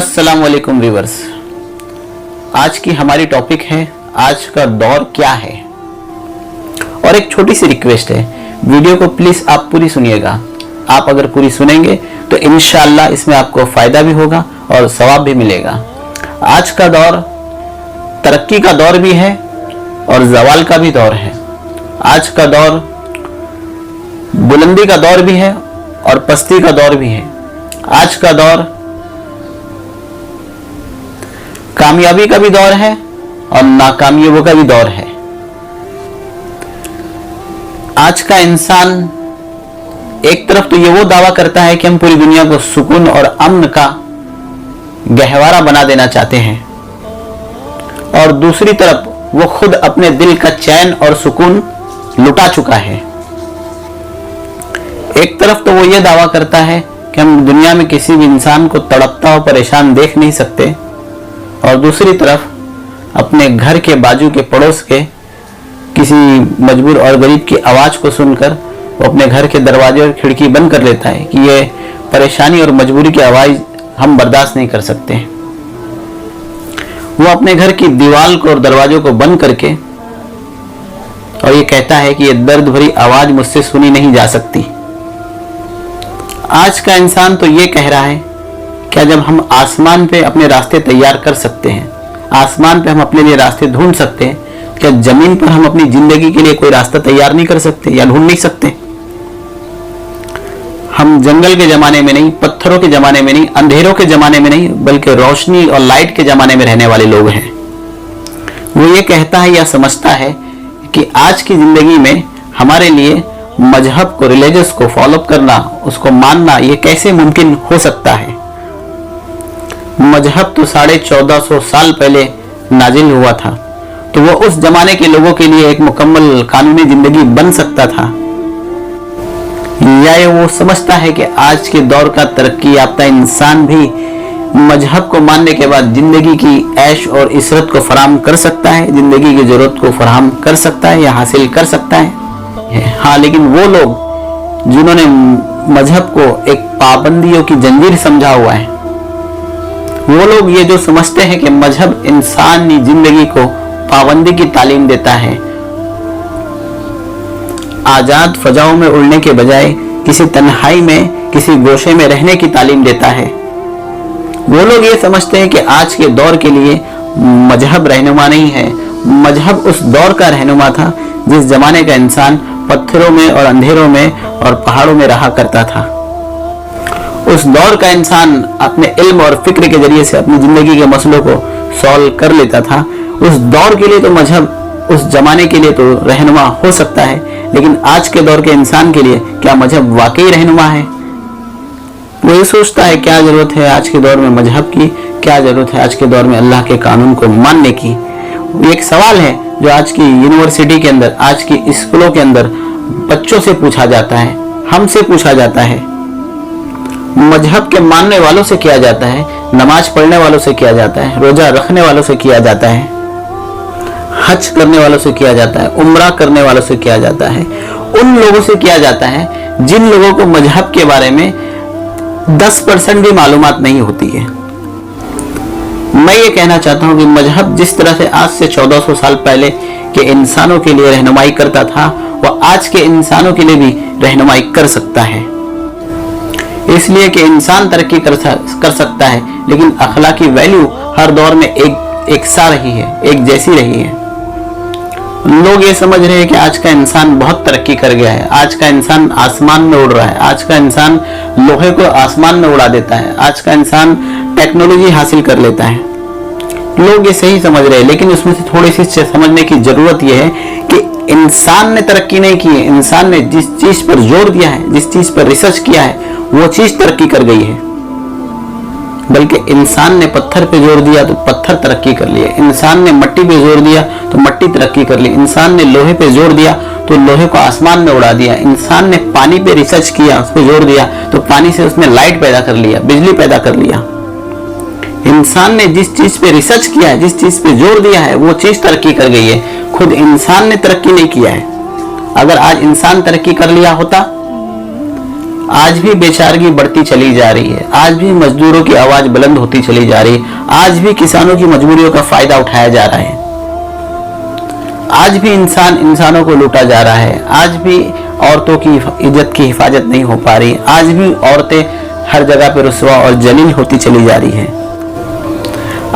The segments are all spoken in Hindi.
अस्सलाम वालेकुम व्यूअर्स। आज की हमारी टॉपिक है आज का दौर क्या है। और एक छोटी सी रिक्वेस्ट है, वीडियो को प्लीज आप पूरी सुनिएगा। आप अगर पूरी सुनेंगे तो इंशाअल्लाह इसमें आपको फायदा भी होगा और सवाब भी मिलेगा। आज का दौर तरक्की का दौर भी है और जवाल का भी दौर है। आज का दौर बुलंदी का दौर भी है और पस्ती का दौर भी है। आज का दौर कामयाबी का भी दौर है और नाकामयाबी का भी दौर है। आज का इंसान एक तरफ तो ये वो दावा करता है कि हम पूरी दुनिया को सुकून और अमन का गहवारा बना देना चाहते हैं, और दूसरी तरफ वो खुद अपने दिल का चैन और सुकून लुटा चुका है। एक तरफ तो वो ये दावा करता है कि हम दुनिया में किसी भी इंसान को तड़पता हुआ परेशान देख नहीं सकते, और दूसरी तरफ अपने घर के बाजू के पड़ोस के किसी मजबूर और गरीब की आवाज को सुनकर वो अपने घर के दरवाजे और खिड़की बंद कर लेता है कि ये परेशानी और मजबूरी की आवाज हम बर्दाश्त नहीं कर सकते। वो अपने घर की दीवार को और दरवाजों को बंद करके और ये कहता है कि ये दर्द भरी आवाज मुझसे सुनी नहीं जा सकती। आज का इंसान तो ये कह रहा है, क्या जब हम आसमान पे अपने रास्ते तैयार कर सकते हैं, आसमान पे हम अपने लिए रास्ते ढूंढ सकते हैं, क्या जमीन पर हम अपनी जिंदगी के लिए कोई रास्ता तैयार नहीं कर सकते या ढूंढ नहीं सकते? हम जंगल के जमाने में नहीं, पत्थरों के जमाने में नहीं, अंधेरों के जमाने में नहीं, बल्कि रोशनी और लाइट के जमाने में रहने वाले लोग हैं। वो ये कहता है या समझता है कि आज की जिंदगी में हमारे लिए मजहब को, रिलीजियस को फॉलो करना, उसको मानना, ये कैसे मुमकिन हो सकता है। मजहब तो 1450 साल पहले नाजिल हुआ था, तो वो उस जमाने के लोगों के लिए एक मुकम्मल कानूनी जिंदगी बन सकता था, या ये वो समझता है कि आज के दौर का तरक्की याफ्ता इंसान भी मजहब को मानने के बाद जिंदगी की ऐश और इशरत को फराहम कर सकता है, जिंदगी की जरूरत को फराहम कर सकता है या हासिल कर सकता है। हाँ, लेकिन वो लोग जिन्होंने मजहब को एक पाबंदियों की जंजीर समझा हुआ है, वो लोग ये जो समझते हैं कि मजहब इंसानी जिंदगी को पाबंदी की तालीम देता है, आजाद फजाओं में उड़ने के बजाय किसी तन्हाई में, किसी गोशे में रहने की तालीम देता है, वो लोग ये समझते हैं कि आज के दौर के लिए मजहब रहनुमा नहीं है। मजहब उस दौर का रहनुमा था जिस जमाने का इंसान पत्थरों में और अंधेरों में और पहाड़ों में रहा करता था। उस दौर का इंसान अपने इल्म और फिक्र के जरिए से अपनी जिंदगी के मसलों को सॉल्व कर लेता था। उस दौर के लिए तो मजहब, उस जमाने के लिए तो रहनुमा हो सकता है, लेकिन आज के दौर के इंसान के लिए क्या मजहब वाकई रहनुमा है? वो ये सोचता है क्या जरूरत है आज के दौर में मजहब की, क्या जरूरत है आज के दौर में अल्लाह के कानून को मानने की। एक सवाल है जो आज की यूनिवर्सिटी के अंदर, आज की स्कूलों के अंदर बच्चों से पूछा जाता है, हमसे पूछा जाता है, मजहब के मानने वालों से किया जाता है, नमाज पढ़ने वालों से किया जाता है, रोजा रखने वालों से किया जाता है, हज करने वालों से किया जाता है, उम्रा करने वालों से किया जाता है, उन लोगों से किया जाता है जिन लोगों को मजहब के बारे में 10% भी मालूमात नहीं होती है। मैं ये कहना चाहता हूं कि मजहब जिस तरह से आज से 1400 साल पहले के इंसानों के लिए रहनुमाई करता था, वह आज के इंसानों के लिए भी रहनुमाई कर सकता है। इसलिए कि इंसान तरक्की कर सकता है, लेकिन अखलाकी वैल्यू हर दौर में एक सा रही है, एक जैसी रही है। लोग ये समझ रहे हैं कि आज का इंसान बहुत तरक्की कर गया है, आज का इंसान आसमान में उड़ रहा है, आज का इंसान लोहे को आसमान में उड़ा देता है, आज का इंसान टेक्नोलॉजी हासिल कर लेता है। लोग ये सही समझ रहे हैं, लेकिन उसमें से थोड़ी सी समझने की जरूरत यह है कि इंसान ने तरक्की नहीं की है। इंसान ने जिस चीज पर जोर दिया है, जिस चीज पर रिसर्च किया है, वो चीज तरक्की कर गई है। बल्कि इंसान ने पत्थर पे जोर दिया तो पत्थर तरक्की कर लिया, इंसान ने मट्टी पे जोर दिया तो मट्टी तरक्की कर ली, इंसान ने लोहे पे जोर दिया तो लोहे को आसमान में उड़ा दिया, इंसान ने पानी पे रिसर्च किया, उस पर जोर दिया तो पानी से उसने लाइट पैदा कर लिया, बिजली पैदा कर लिया। इंसान ने जिस चीज पे रिसर्च किया है, जिस चीज पे जोर दिया है, वो चीज तरक्की कर गई है। खुद इंसान ने तरक्की नहीं किया है। अगर आज इंसान तरक्की कर लिया होता, आज भी बेचारगी बढ़ती चली जा रही है, आज भी मजदूरों की आवाज बुलंद होती चली जा रही है, आज भी किसानों की मजबूरियों का फायदा उठाया जा रहा है, आज भी इंसानों को लूटा जा रहा है, आज भी औरतों की इज्जत की हिफाजत नहीं हो पा रही, आज भी औरतें हर जगह पर रुस्वा और जलील होती चली जा रही है।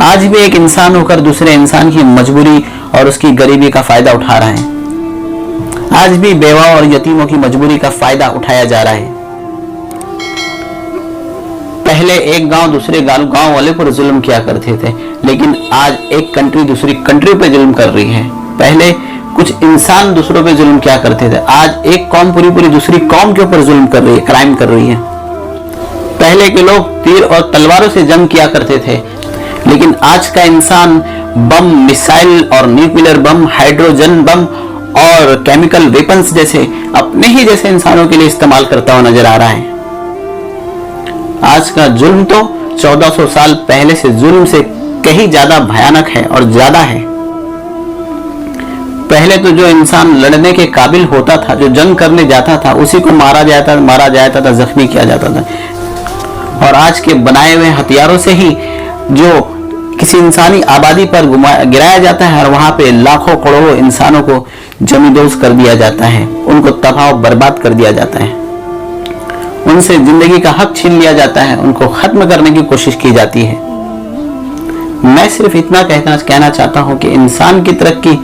आज भी एक इंसान होकर दूसरे इंसान की मजबूरी और उसकी गरीबी का फायदा उठा रहा है, आज भी बेवा और यतीमों की मजबूरी का फायदा उठाया जा रहा है। पहले एक गांव दूसरे गांव वाले पर जुल्म किया करते थे, लेकिन आज एक कंट्री दूसरी कंट्री पे जुल्म कर रही है। पहले कुछ इंसान दूसरों पे जुल्म किया करते थे, आज एक कौम पूरी दूसरी कौम के ऊपर जुल्म कर रही है, क्राइम कर रही है। पहले के लोग तीर और तलवारों से जंग किया करते थे, लेकिन आज का इंसान बम, मिसाइल और न्यूक्लियर बम, हाइड्रोजन बम और केमिकल वेपन्स जैसे अपने ही जैसे इंसानों के लिए इस्तेमाल करता हुआ नजर आ रहा है। आज का जुल्म तो 1400 साल पहले से जुल्म से कहीं ज्यादा भयानक है और ज्यादा है। पहले तो जो इंसान लड़ने के काबिल होता था, जो जंग करने जाता था, उसी को मारा जाता था, जख्मी किया जाता था। और आज के बनाए हुए हथियारों से ही जो किसी इंसानी आबादी पर गिराया जाता है और वहां पे लाखों करोड़ों इंसानों को जमींदोज कर दिया जाता है, उनको तबाह बर्बाद कर दिया जाता है, उनसे जिंदगी का हक छीन लिया जाता है, उनको खत्म करने की कोशिश की जाती है। मैं सिर्फ इतना कहना चाहता हूं कि इंसान की तरक्की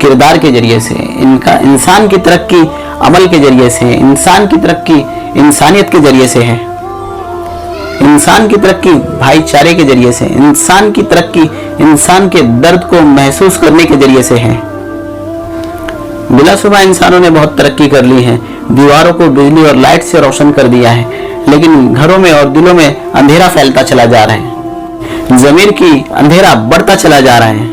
किरदार के जरिए से, इंसान की तरक्की अमल के जरिए से, इंसान की तरक्की इंसानियत के जरिए से है, इंसान की तरक्की भाईचारे के जरिए से, इंसान की तरक्की इंसान के दर्द को महसूस करने के जरिए से है। बिलाशुबा इंसानों ने बहुत तरक्की कर ली है, दीवारों को बिजली और लाइट से रोशन कर दिया है, लेकिन घरों में और दिलों में अंधेरा फैलता चला जा रहा है, ज़मीर की अंधेरा बढ़ता चला जा रहा है।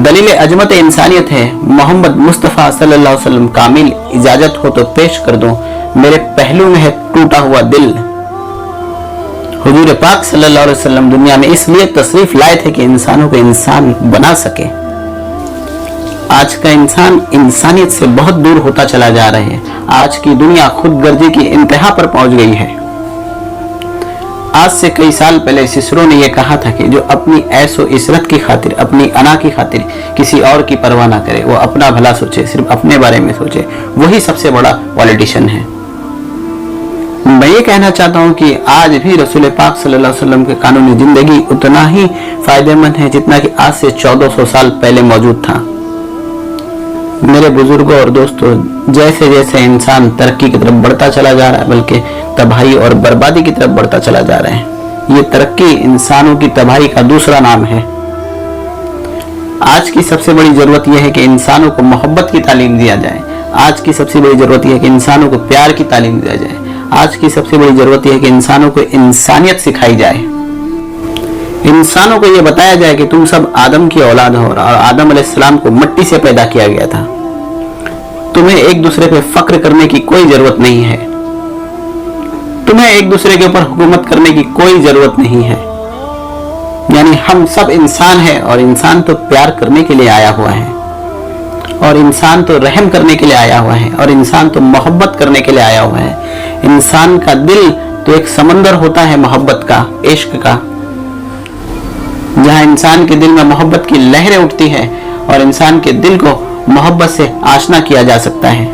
दलील अजमत इंसानियत है मोहम्मद मुस्तफ़ा सल्लल्लाहु अलैहि वसल्लम, कामिल इजाजत हो तो पेश कर दूं, मेरे पहलू में है टूटा हुआ दिल। हुजूर पाक सल्लल्लाहु अलैहि वसल्लम दुनिया में इसलिए तशरीफ लाए थे कि इंसानों को इंसान बना सके। आज का इंसान इंसानियत से बहुत दूर होता चला जा रहा है। आज की दुनिया खुदगर्जी की इंतहा पर पहुंच गई है। आज से कई साल पहले सिसरो ने यह कहा था कि जो अपनी ऐशो इशरत की खातिर, अपनी अना की खातिर किसी और की परवाह ना करे, वो अपना भला सोचे, सिर्फ अपने बारे में सोचे, वही सबसे बड़ा पॉलिटिशियन है। मैं ये कहना चाहता हूँ कि आज भी रसूल पाक सल्लल्लाहु अलैहि वसल्लम के कानूनी जिंदगी उतना ही फायदेमंद है जितना कि आज से 1400 साल पहले मौजूद था। मेरे बुजुर्गों और दोस्तों, जैसे जैसे इंसान तरक्की की तरफ बढ़ता चला जा रहा है, बल्कि तबाही और बर्बादी की तरफ बढ़ता चला जा रहा है। ये तरक्की इंसानों की तबाही का दूसरा नाम है। आज की सबसे बड़ी जरूरत यह है कि इंसानों को मोहब्बत की तालीम दिया जाए। आज की सबसे बड़ी जरूरत यह है कि इंसानों को प्यार की तालीम दिया जाए। आज की सबसे बड़ी जरूरत यह है कि इंसानों को इंसानियत सिखाई जाए। इंसानों को यह बताया जाए कि तुम सब आदम की औलाद हो और आदम अलैहिस्सलाम को मिट्टी से पैदा किया गया था। तुम्हें एक दूसरे पे फक्र करने की कोई जरूरत नहीं है। तुम्हें एक दूसरे के ऊपर हुकूमत करने की कोई जरूरत नहीं है। यानी हम सब इंसान हैं और इंसान तो प्यार करने के लिए आया हुआ है, और इंसान तो रहम करने के लिए आया हुआ है, और इंसान तो मोहब्बत करने के लिए आया हुआ है। इंसान का दिल तो एक समंदर होता है मोहब्बत का, इश्क का, जहां इंसान के दिल में मोहब्बत की लहरें उठती है और इंसान के दिल को मोहब्बत से आशना किया जा सकता है।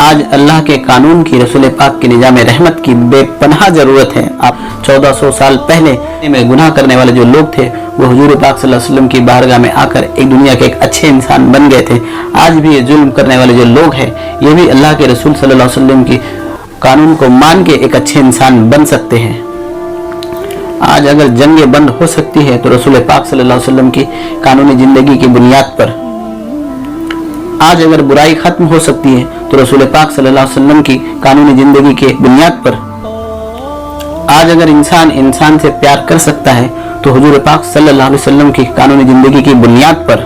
आज अल्लाह के कानून की, रसूल पाक की निजाम रहमत की बेपनाह जरूरत है। आप 1400 साल पहले में गुनाह करने वाले जो लोग थे वो हुजूर पाक सल्लल्लाहु अलैहि वसल्लम की बारगाह में आकर एक दुनिया के एक अच्छे इंसान बन गए थे। आज भी ये जुल्म करने वाले जो लोग हैं ये भी अल्लाह के रसूल सल्लल्लाहु अलैहि वसल्लम की कानून को मान के एक अच्छे इंसान बन सकते हैं। आज अगर जंगें बंद हो सकती है तो रसूल पाक सल्लल्लाहु अलैहि वसल्लम की कानूनी जिंदगी की बुनियाद पर। आज अगर बुराई खत्म हो सकती है तो रसूल पाक सल्लल्लाहु अलैहि वसल्लम की कानूनी जिंदगी के बुनियाद पर। आज अगर इंसान से प्यार कर सकता है तो हुजूर पाक सल्लल्लाहु अलैहि वसल्लम की कानूनी जिंदगी की बुनियाद पर।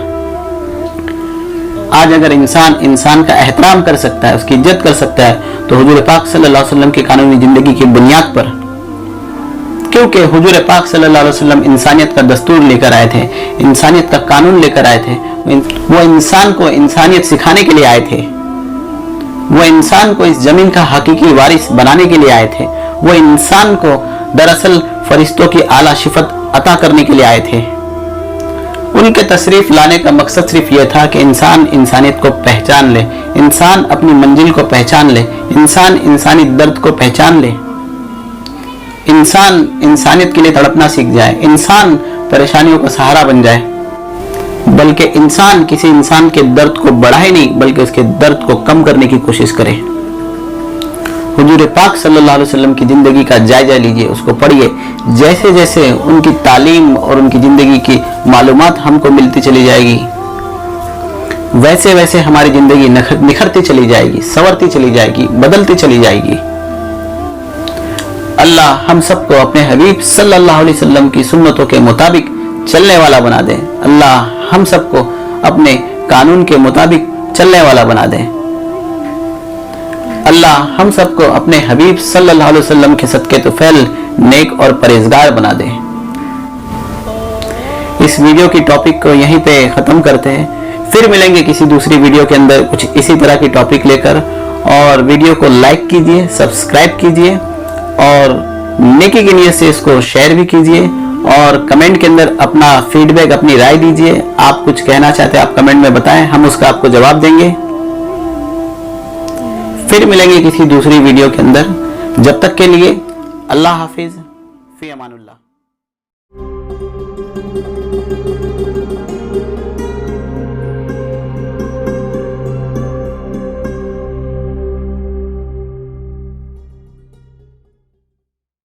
आज अगर इंसान का एहतराम कर सकता है, उसकी इज्जत कर सकता है तो हुजूर पाक सल्लल्लाहु अलैहि वसल्लम की कानूनी जिंदगी की बुनियाद पर। क्योंकि हुजूर पाक सल्लल्लाहु अलैहि वसल्लम इंसानियत का दस्तूर लेकर आए थे, इंसानियत का कानून लेकर आए थे। वो इंसान को इंसानियत सिखाने के लिए आए थे। वो इंसान को इस जमीन का हकीकी वारिस बनाने के लिए आए थे। वो इंसान को दरअसल फरिश्तों की आला सिफत अता करने के लिए आए थे। उनके तशरीफ लाने का मकसद सिर्फ यह था कि इंसान इंसानियत को पहचान ले, इंसान अपनी मंजिल को पहचान ले, इंसान इंसानी दर्द को पहचान ले, इंसान इंसानियत के लिए तड़पना सीख जाए, इंसान परेशानियों का सहारा बन जाए, बल्कि इंसान किसी इंसान के दर्द को बढ़ाए नहीं बल्कि उसके दर्द को कम करने की कोशिश करे। हुजूर पाक सल्लल्लाहु अलैहि वसल्लम की जिंदगी का जायजा लीजिए, उसको पढ़िए। जैसे जैसे उनकी तालीम और उनकी जिंदगी की मालूमात हमको मिलती चली जाएगी, वैसे वैसे हमारी जिंदगी निखरती चली जाएगी, संवरती चली जाएगी, बदलती चली जाएगी। अल्लाह हम सबको अपने हबीब सल्लल्लाहु अलैहि वसल्लम की सुन्नतों के मुताबिक चलने वाला बना दे। अल्लाह हम सबको अपने कानून के मुताबिक चलने वाला बना दे। अल्लाह हम सबको अपने हबीब सल्लल्लाहु अलैहि वसल्लम के सदके तुफैल नेक और परहेजगार बना दे। इस वीडियो की टॉपिक को यहीं पे खत्म करते हैं। फिर मिलेंगे किसी दूसरी वीडियो के अंदर कुछ इसी तरह की टॉपिक लेकर। और वीडियो को लाइक कीजिए, सब्सक्राइब कीजिए और नेकी की नीयत से इसको शेयर भी कीजिए। और कमेंट के अंदर अपना फीडबैक, अपनी राय दीजिए। आप कुछ कहना चाहते हैं आप कमेंट में बताएं, हम उसका आपको जवाब देंगे। फिर मिलेंगे किसी दूसरी वीडियो के अंदर। जब तक के लिए अल्लाह हाफिज, फी अमानुल्लाह।